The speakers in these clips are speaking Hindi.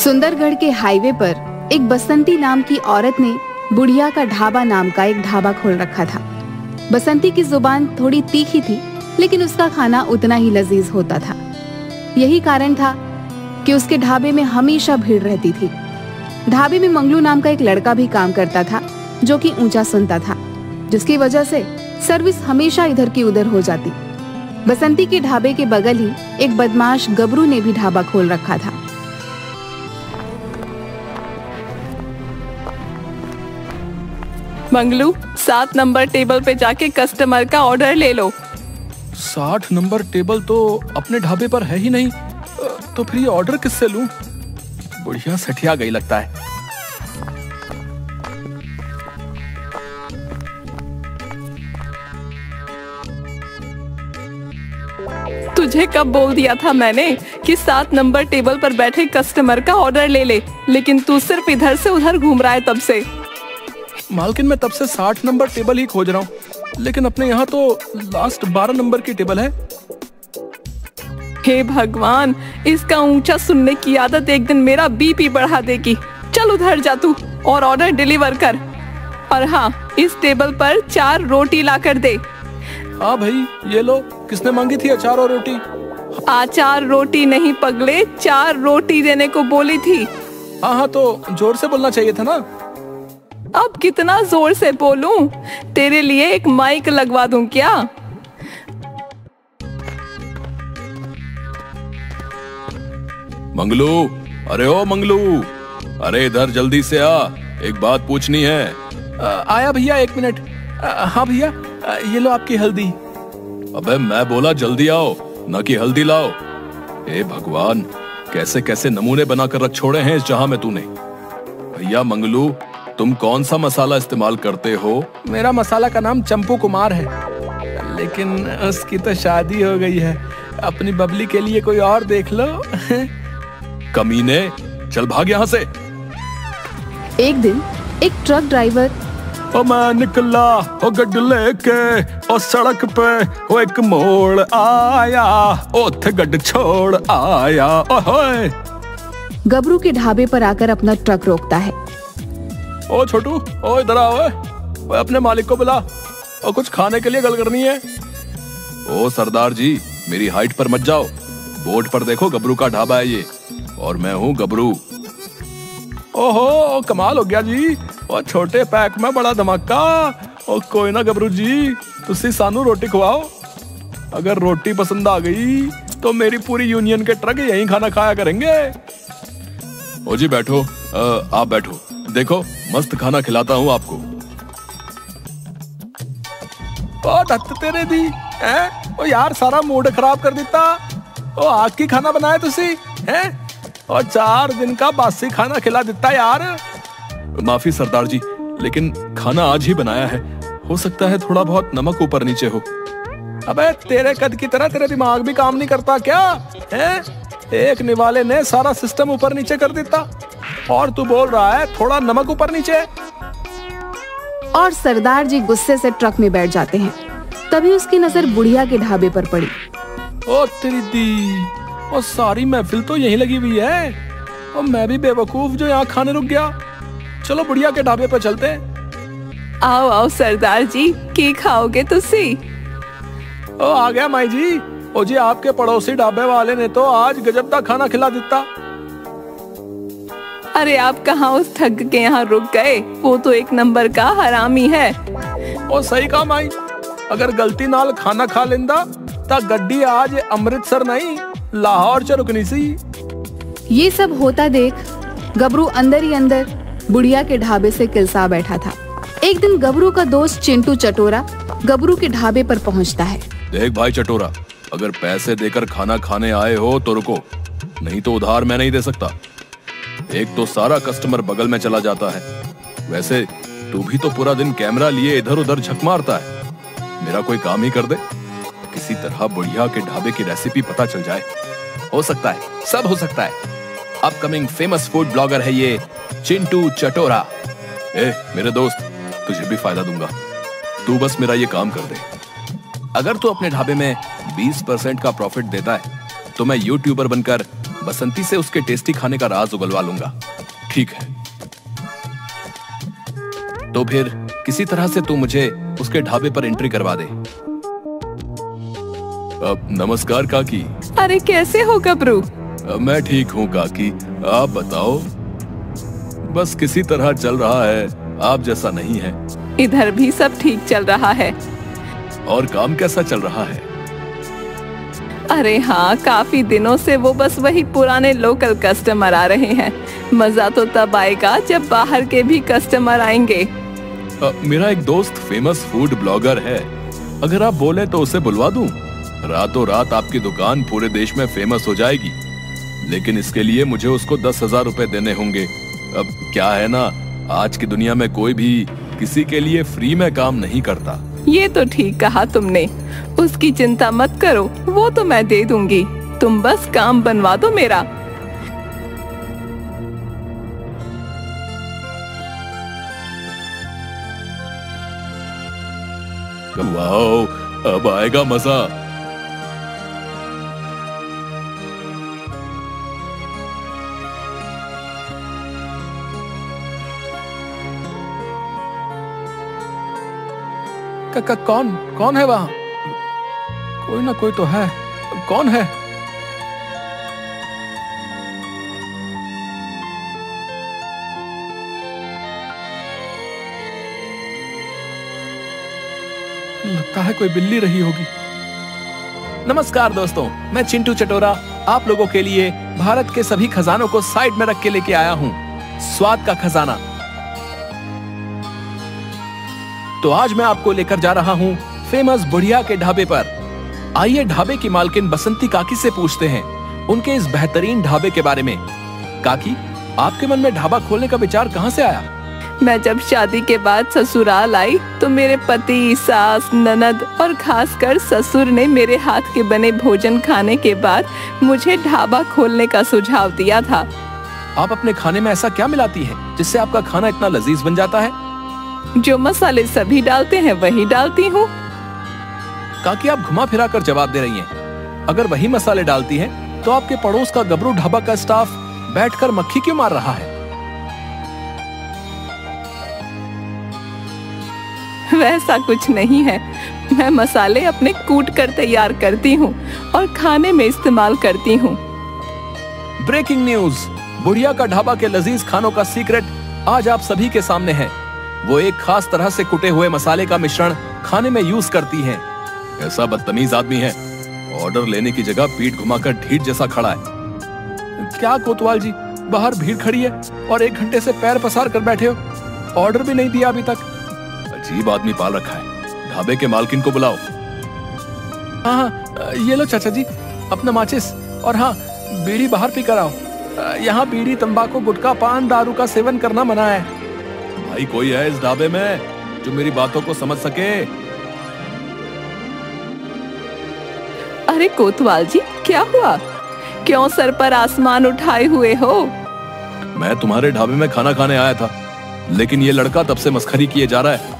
सुंदरगढ़ के हाईवे पर एक बसंती नाम की औरत ने बुढ़िया का ढाबा नाम का एक ढाबा खोल रखा था। बसंती की जुबान थोड़ी तीखी थी, लेकिन उसका खाना उतना ही लजीज होता था। यही कारण था कि उसके ढाबे में हमेशा भीड़ रहती थी। ढाबे में मंगलू नाम का एक लड़का भी काम करता था, जो कि ऊंचा सुनता था, जिसकी वजह से सर्विस हमेशा इधर की उधर हो जाती। बसंती के ढाबे के बगल ही एक बदमाश गबरू ने भी ढाबा खोल रखा था। मंगलू, 7 नंबर टेबल पे जाके कस्टमर का ऑर्डर ले लो। 60 नंबर टेबल तो अपने ढाबे पर है ही नहीं, तो फिर ये ऑर्डर किससे लूं? बुढ़िया सठिया गई लगता है। तुझे कब बोल दिया था मैंने कि 7 नंबर टेबल पर बैठे कस्टमर का ऑर्डर ले ले, लेकिन तू सिर्फ इधर से उधर घूम रहा है तब से। मालकिन, मैं तब से 60 नंबर टेबल ही खोज रहा हूँ, लेकिन अपने यहाँ तो लास्ट 12 नंबर की टेबल है। हे भगवान, इसका ऊंचा सुनने की आदत एक दिन मेरा बीपी बढ़ा देगी। चल उधर जा तू और ऑर्डर डिलीवर कर। और हाँ, इस टेबल पर 4 रोटी ला कर दे। हाँ भाई, ये लो। किसने मांगी थी अचार और रोटी? अचार रोटी नहीं पगले, 4 रोटी देने को बोली थी। हाँ, तो जोर से बोलना चाहिए था ना। अब कितना जोर से बोलूं? तेरे लिए एक माइक लगवा दूं क्या? मंगलू, अरे ओ मंगलू, अरे इधर जल्दी से आ, एक बात पूछनी है। आया भैया, 1 मिनट। हाँ भैया, ये लो आपकी हल्दी। अबे मैं बोला जल्दी आओ, न कि हल्दी लाओ। हे भगवान, कैसे कैसे नमूने बनाकर रख छोड़े हैं इस जहां में तूने। भैया मंगलू, तुम कौन सा मसाला इस्तेमाल करते हो? मेरा मसाला का नाम चंपू कुमार है, लेकिन उसकी तो शादी हो गई है। अपनी बबली के लिए कोई और देख लो। कमीने, चल भाग यहाँ से। एक दिन एक ट्रक ड्राइवर ओ मैं निकला ओ गड्डी लेके ओ सड़क पे ओ एक मोड़ आया ओ थे गड्डी छोड़ आया। ओए गबरू के ढाबे पर आकर अपना ट्रक रोकता है। ओ छोटू, ओ इधर आओ। ओए अपने मालिक को बुला और कुछ खाने के लिए गल करनी है। ओ सरदार जी, मेरी हाइट पर मत जाओ। बोर्ड पर देखो, गबरू का ढाबा है ये, और मैं हूँ गबरू। ओहो, कमाल हो गया जी। और छोटे पैक में बड़ा धमाका। और कोई ना गबरू जी, तुसी सानू रोटी खवाओ। अगर रोटी पसंद आ गई तो मेरी पूरी यूनियन के ट्रक यहीं खाना खाया करेंगे। ओ जी बैठो, आप बैठो, देखो मस्त खाना खिलाता हूँ आपको। ओ धत्त तेरे दी हैं? ओ यार, सारा मूड खराब कर देता। ओ आज की खाना बनाया तुसी हैं? और 4 दिन का बासी खाना खिला देता यार। माफी सरदार जी, लेकिन खाना आज ही बनाया है, हो सकता है थोड़ा बहुत नमक ऊपर नीचे हो। अबे तेरे कद की तरह तेरे दिमाग भी काम नहीं करता क्या हैं? एक निवाले ने सारा सिस्टम ऊपर नीचे कर देता, और तू बोल रहा है थोड़ा नमक ऊपर नीचे। और सरदार जी गुस्से से ट्रक में बैठ जाते हैं। तभी उसकी नजर बुढ़िया के ढाबे पर पड़ी। ओ तेरी दी, और सारी महफिल तो यहीं लगी हुई है, और मैं भी बेवकूफ जो यहाँ खाने रुक गया। चलो बुढ़िया के ढाबे पर चलते हैं। आओ आओ सरदार जी, की खाओगे तुसी? ओ आ गया माई जी। ओ जी, आपके पड़ोसी ढाबे वाले ने तो आज गजब का खाना खिला देता। अरे आप कहाँ उस ठग के यहाँ रुक गए? वो तो 1 नंबर का हरामी है। ओ सही कहा माई, अगर गलती नाल खाना खा लेंदा ता गड्डी आज अमृतसर नहीं लाहौर च रुकनी सी। ये सब होता देख गबरू अंदर ही अंदर बुढ़िया के ढाबे से किलसा बैठा था। एक दिन गबरू का दोस्त चिंटू चटोरा गबरू के ढाबे पर पहुंचता है। देख भाई चटोरा, अगर पैसे देकर खाना खाने आए हो तो रुको, नहीं तो उधार मैं नहीं दे सकता। एक तो सारा कस्टमर बगल में चला जाता है, वैसे तू भी तो पूरा दिन कैमरा लिए इधर उधर झक मारता है। मेरा कोई काम ही कर दे, किसी तरह बुढ़िया के ढाबे की रेसिपी पता चल जाए। हो सकता है, सब हो सकता है। अपकमिंग फेमस फूड ब्लॉगर है ये चिंटू चटोरा। मेरे दोस्त, तुझे भी फायदा दूंगा, तू बस मेरा ये काम कर दे। अगर तू अपने ढाबे में 20% का प्रॉफिट देता है तो मैं यूट्यूबर बनकर बसंती से उसके टेस्टी खाने का राज उगलवा लूंगा। ठीक है, तो फिर किसी तरह से तू मुझे उसके ढाबे पर एंट्री करवा दे। नमस्कार काकी। अरे कैसे हो गबरू? मैं ठीक हूँ काकी, आप बताओ। बस किसी तरह चल रहा है, आप जैसा नहीं है। इधर भी सब ठीक चल रहा है। और काम कैसा चल रहा है? अरे हाँ, काफी दिनों से वो बस वही पुराने लोकल कस्टमर आ रहे हैं। मजा तो तब आएगा जब बाहर के भी कस्टमर आएंगे। मेरा एक दोस्त फेमस फूड ब्लॉगर है, अगर आप बोले तो उसे बुलवा दूं। रातों रात आपकी दुकान पूरे देश में फेमस हो जाएगी, लेकिन इसके लिए मुझे उसको 10,000 रुपए देने होंगे। अब क्या है ना, आज की दुनिया में कोई भी किसी के लिए फ्री में काम नहीं करता। ये तो ठीक कहा तुमने, उसकी चिंता मत करो, वो तो मैं दे दूंगी। तुम बस काम बनवा दो मेरा। वाओ, अब आएगा मजा। कौन कौन है वहां? कोई ना कोई तो है। कौन है? लगता है कोई बिल्ली रही होगी। नमस्कार दोस्तों, मैं चिंटू चटोरा आप लोगों के लिए भारत के सभी खजानों को साइड में रख के लेके आया हूं। स्वाद का खजाना। तो आज मैं आपको लेकर जा रहा हूं फेमस बुढ़िया के ढाबे पर। आइए ढाबे की मालकिन बसंती काकी से पूछते हैं उनके इस बेहतरीन ढाबे के बारे में। काकी, आपके मन में ढाबा खोलने का विचार कहां से आया? मैं जब शादी के बाद ससुराल आई तो मेरे पति, सास, ननद और खासकर ससुर ने मेरे हाथ के बने भोजन खाने के बाद मुझे ढाबा खोलने का सुझाव दिया था। आप अपने खाने में ऐसा क्या मिलाती हैं जिससे आपका खाना इतना लजीज बन जाता है? जो मसाले सभी डालते हैं वही डालती हूँ। काकी, आप घुमा फिरा कर जवाब दे रही हैं। अगर वही मसाले डालती हैं, तो आपके पड़ोस का गबरू ढाबा का स्टाफ बैठकर मक्खी क्यों मार रहा है? वैसा कुछ नहीं है, मैं मसाले अपने कूट कर तैयार करती हूँ और खाने में इस्तेमाल करती हूँ। ब्रेकिंग न्यूज, बुढ़िया का ढाबा के लजीज खानों का सीक्रेट आज आप सभी के सामने है। वो एक खास तरह से कुटे हुए मसाले का मिश्रण खाने में यूज करती हैं। ऐसा बदतमीज आदमी है, ऑर्डर लेने की जगह पीठ घुमाकर ढीठ जैसा खड़ा है। क्या कोतवाल जी, बाहर भीड़ खड़ी है और 1 घंटे से पैर पसार कर बैठे हो, ऑर्डर भी नहीं दिया अभी तक। अजीब आदमी पाल रखा है। ढाबे के मालकिन को बुलाओ। हाँ, ये लो चाचा जी अपना माचिस, और हाँ, बीड़ी बाहर पी कर आओ। यहाँ बीड़ी, तंबाकू, गुटखा, पान, दारू का सेवन करना मना है। भाई, कोई है इस ढाबे में जो मेरी बातों को समझ सके? अरे कोतवाल जी, क्या हुआ? क्यों सर पर आसमान उठाए हुए हो? मैं तुम्हारे ढाबे में खाना खाने आया था, लेकिन ये लड़का तब से मस्खरी किए जा रहा है।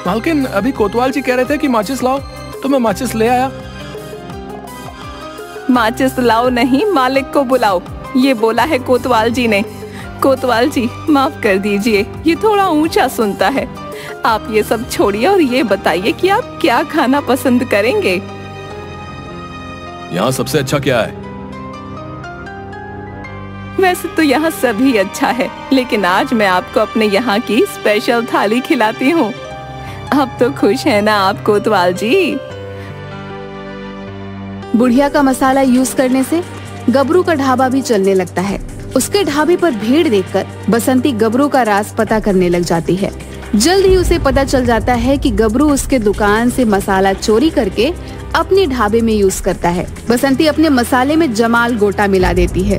मालकिन, अभी कोतवाल जी कह रहे थे कि माचिस लाओ, तो मैं माचिस ले आया। माचिस लाओ नहीं, मालिक को बुलाओ, ये बोला है कोतवाल जी ने। कोतवाल जी, माफ कर दीजिए, ये थोड़ा ऊंचा सुनता है। आप ये सब छोड़िए और ये बताइए कि आप क्या खाना पसंद करेंगे? यहाँ सबसे अच्छा क्या है? वैसे तो यहाँ सभी अच्छा है, लेकिन आज मैं आपको अपने यहाँ की स्पेशल थाली खिलाती हूँ। आप तो खुश है ना आप कोतवाल जी? बुढ़िया का मसाला यूज करने से गबरू का ढाबा भी चलने लगता है। उसके ढाबे पर भीड़ देखकर बसंती गबरू का राज पता करने लग जाती है। जल्द ही उसे पता चल जाता है कि गबरू उसके दुकान से मसाला चोरी करके अपने ढाबे में यूज करता है। बसंती अपने मसाले में जमाल गोटा मिला देती है।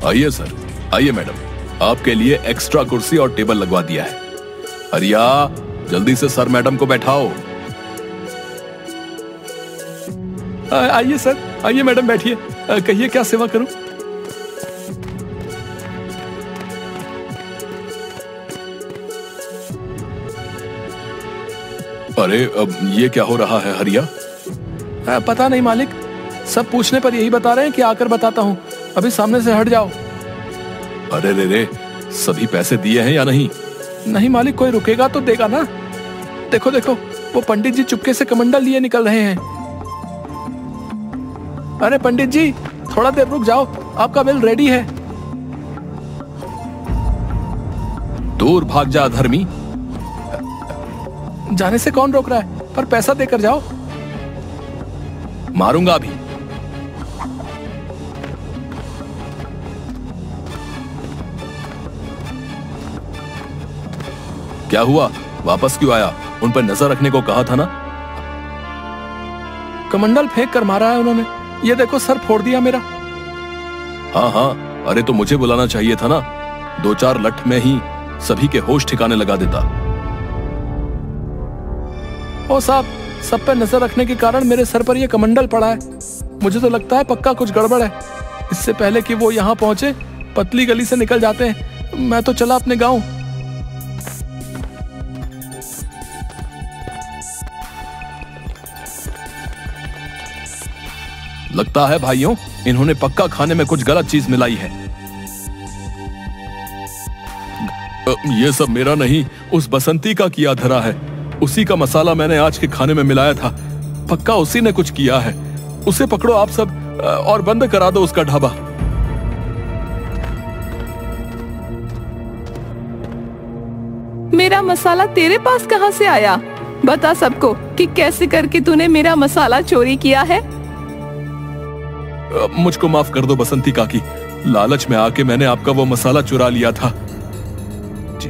आइए सर, आइए मैडम, आपके लिए एक्स्ट्रा कुर्सी और टेबल लगवा दिया है। हरिया, जल्दी से सर मैडम को बैठाओ। आइए सर, आइए मैडम, बैठिए। कहिए क्या सेवा करूं? अरे, अब ये क्या हो रहा है हरिया? पता नहीं मालिक, सब पूछने पर यही बता रहे हैं कि आकर बताता हूँ, अभी सामने से हट जाओ। अरे रे, सभी पैसे दिए हैं या नहीं? नहीं मालिक, कोई रुकेगा तो देगा ना। देखो देखो, वो पंडित जी चुपके से कमंडल लिए निकल रहे हैं। अरे पंडित जी, थोड़ा देर रुक जाओ, आपका बिल रेडी है। दूर भाग जा अधर्मी। जाने से कौन रोक रहा है, पर पैसा देकर जाओ। मारूंगा अभी। क्या हुआ, वापस क्यों आया? उन पर नजर रखने को कहा था ना। कमंडल फेंक कर मारा है उन्होंने, ये देखो सर फोड़ दिया मेरा। हाँ, अरे तो मुझे बुलाना चाहिए था ना, 2-4 लठ में ही सभी के होश ठिकाने लगा देता। ओ साहब, सब पे नजर रखने के कारण मेरे सर पर यह कमंडल पड़ा है। मुझे तो लगता है पक्का कुछ गड़बड़ है। इससे पहले कि वो यहाँ पहुंचे, पतली गली से निकल जाते हैं। मैं तो चला अपने गांव। लगता है भाइयों, इन्होंने पक्का खाने में कुछ गलत चीज मिलाई है। ये सब मेरा नहीं, उस बसंती का किया धरा है। उसी का मसाला मैंने आज के खाने में मिलाया था। पक्का उसी ने कुछ किया है। उसे पकड़ो आप सब और बंद करा दो उसका ढाबा। मेरा मसाला तेरे पास कहां से आया? बता सबको कि कैसे करके तूने मेरा मसाला चोरी किया है। मुझको माफ कर दो बसंती काकी, लालच में आके मैंने आपका वो मसाला चुरा लिया था। जी।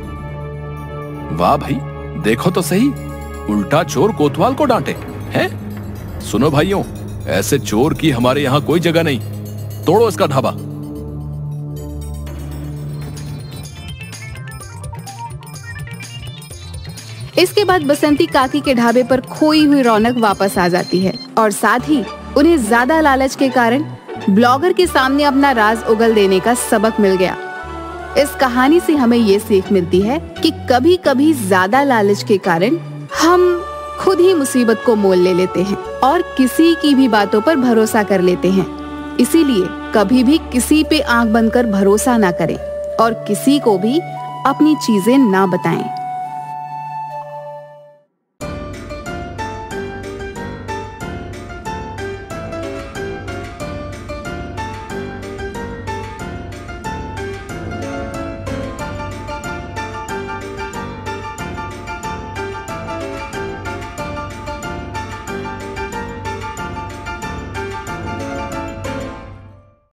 वाह भाई, देखो तो सही, उल्टा चोर कोतवाल को डांटे हैं। सुनो भाइयों, ऐसे चोर की हमारे यहाँ कोई जगह नहीं। तोड़ो इसका ढाबा। इसके बाद बसंती काकी के ढाबे पर खोई हुई रौनक वापस आ जाती है और साथ ही उन्हें ज्यादा लालच के कारण ब्लॉगर के सामने अपना राज उगल देने का सबक मिल गया। इस कहानी से हमें ये सीख मिलती है कि कभी कभी ज्यादा लालच के कारण हम खुद ही मुसीबत को मोल ले लेते हैं और किसी की भी बातों पर भरोसा कर लेते हैं। इसीलिए कभी भी किसी पे आंख बंद कर भरोसा ना करें और किसी को भी अपनी चीजें ना बताएं।